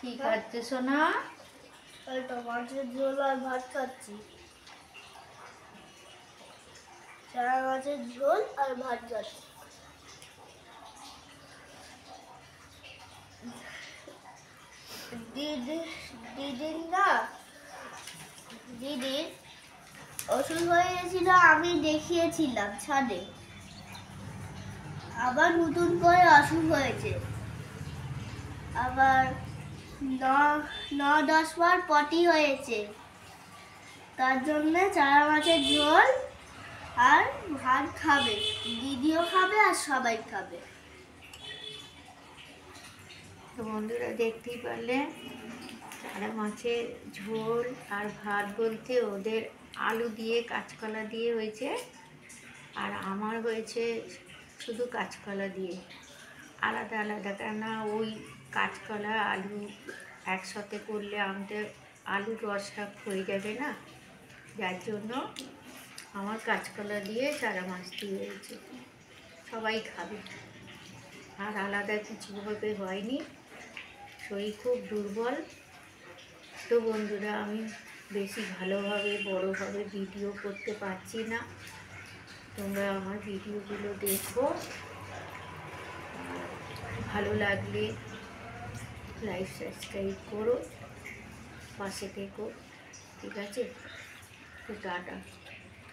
কি খাচ্ছে সোনা? ওই তো মাছের ঝোল আর ভাত খাচ্ছি। চারা মাছের ঝোল আর ভাত খাচ্ছি। দিদির না, দিদির অসুখ হয়ে গেছিল, আমি দেখিয়েছিলাম ছাদে। আবার নতুন করে অসুখ হয়েছে। আবার 9-10 বার পটি হয়েছে। তার জন্য চারা মাছের ঝোল আর ভাত খাবে, দিদিও খাবে আর সবাই খাবে। তো বন্ধুরা দেখতেই পারলে চারা মাছের ঝোল আর ভাত বলতে ওদের আলু দিয়ে কাঁচকলা দিয়ে হয়েছে, আর আমার হয়েছে শুধু কাঁচকলা দিয়ে, আলাদা আলাদা। কেননা ওই কাঁচকলা আলু একসাথে করলে আমাদের আলুর রসটা হয়ে যাবে না, যার জন্য আমার কাঁচকলা দিয়ে চারা মাছ দিয়ে হয়েছে, সবাই খাবে। আর আলাদা কিছুভাবে হয়নি, শরীর খুব দুর্বল। তো বন্ধুরা আমি বেশি ভালোভাবে বড়োভাবে ভিডিও করতে পারছি না, তোমরা আমার ভিডিওগুলো দেখো, ভালো লাগলে লাইক সাবস্ক্রাইব করো, পাশে থেকো, ঠিক আছে? তো টাটা।